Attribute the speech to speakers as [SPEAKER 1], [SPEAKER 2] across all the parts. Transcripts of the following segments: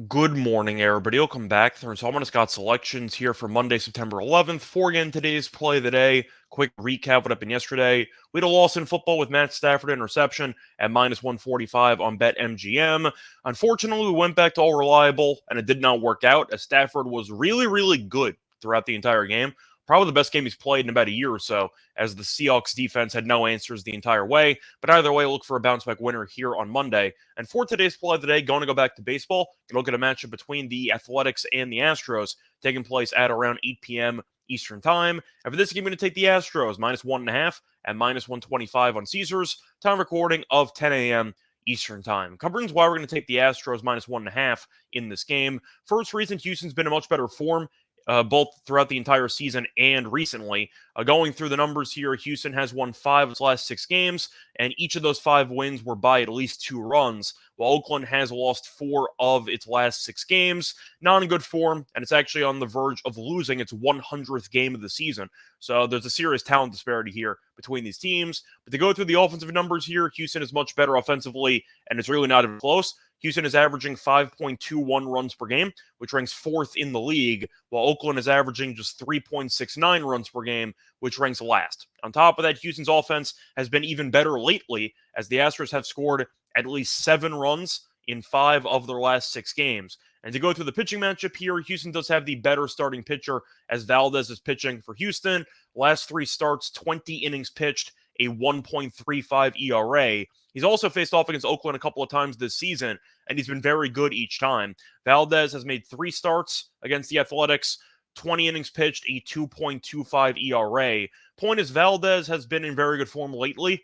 [SPEAKER 1] Good morning, everybody. Welcome back. So I'm going to Scott selections here for Monday, September 11th. For again today's play of the day. Quick recap what happened yesterday. We had a loss in football with Matt Stafford interception at minus 145 on BetMGM. Unfortunately, we went back to all reliable, and it did not work out as Stafford was really, really good throughout the entire game. Probably the best game he's played in about a year or so, as the Seahawks defense had no answers the entire way. But either way, look for a bounce back winner here on Monday. And for today's play of the day, going to go back to baseball, going to look at a matchup between the Athletics and the Astros, taking place at around 8 p.m. Eastern Time. And for this game, I'm going to take the Astros minus 1.5 and minus 125 on Caesars. Time recording of 10 a.m. Eastern Time. Covering why we're going to take the Astros minus 1.5 in this game. First reason, Houston's been in much better form. Both throughout the entire season and recently. Going through the numbers here, Houston has won 5 of its last 6 games, and each of those 5 wins were by at least 2 runs, while Oakland has lost 4 of its last 6 games. Not in good form, and it's actually on the verge of losing its 100th game of the season. So there's a serious talent disparity here between these teams. But to go through the offensive numbers here, Houston is much better offensively, and it's really not even close. Houston is averaging 5.21 runs per game, which ranks 4th in the league, while Oakland is averaging just 3.69 runs per game, which ranks last. On top of that, Houston's offense has been even better lately, as the Astros have scored at least 7 runs in 5 of their last 6 games. And to go through the pitching matchup here, Houston does have the better starting pitcher, as Valdez is pitching for Houston. Last 3 starts, 20 innings pitched, a 1.35 ERA. He's also faced off against Oakland a couple of times this season, and he's been very good each time. Valdez has made 3 starts against the Athletics, 20 innings pitched, a 2.25 ERA. Point is, Valdez has been in very good form lately,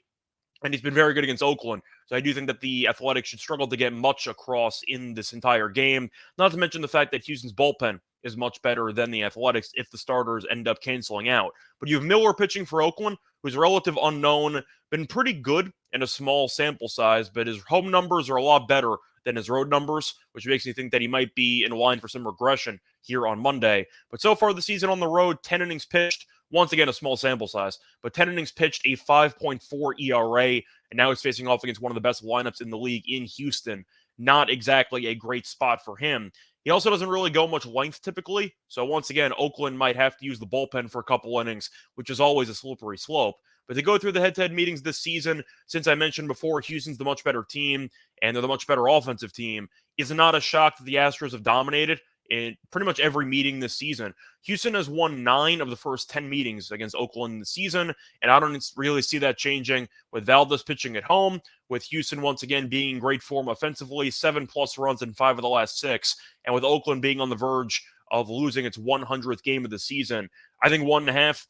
[SPEAKER 1] and he's been very good against Oakland. So I do think that the Athletics should struggle to get much across in this entire game. Not to mention the fact that Houston's bullpen is much better than the Athletics if the starters end up canceling out. But you have Miller pitching for Oakland, who's a relative unknown, been pretty good in a small sample size, but his home numbers are a lot better than his road numbers, which makes me think that he might be in line for some regression here on Monday. But so far this season on the road, 10 innings pitched, once again a small sample size, but 10 innings pitched, a 5.4 ERA, and now he's facing off against one of the best lineups in the league in Houston. Not exactly a great spot for him. He also doesn't really go much length typically, so once again, Oakland might have to use the bullpen for a couple innings, which is always a slippery slope. But to go through the head-to-head meetings this season, since I mentioned before, Houston's the much better team, and they're the much better offensive team, is not a shock that the Astros have dominated in pretty much every meeting this season. Houston has won 9 of the first 10 meetings against Oakland this season, and I don't really see that changing with Valdez pitching at home, with Houston once again being in great form offensively, 7+ runs in 5 of the last 6, and with Oakland being on the verge of losing its 100th game of the season. I think 1.5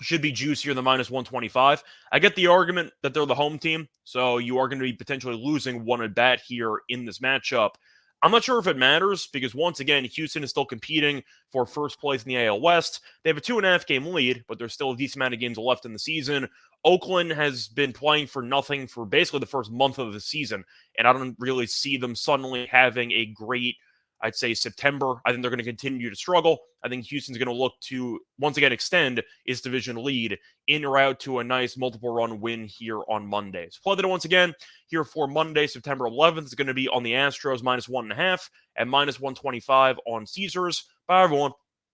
[SPEAKER 1] should be juicier than minus 125. I get the argument that they're the home team, so you are going to be potentially losing 1 at bat here in this matchup. I'm not sure if it matters because, once again, Houston is still competing for first place in the AL West. They have a 2.5 game lead, but there's still a decent amount of games left in the season. Oakland has been playing for nothing for basically the first month of the season, and I don't really see them suddenly having a great, I'd say, September. I think they're going to continue to struggle. I think Houston's going to look to, once again, extend its division lead in route to a nice multiple run win here on Monday. So play that once again here for Monday, September 11th. It's going to be on the Astros minus 1.5 and minus 125 on Caesars. Bye, everyone.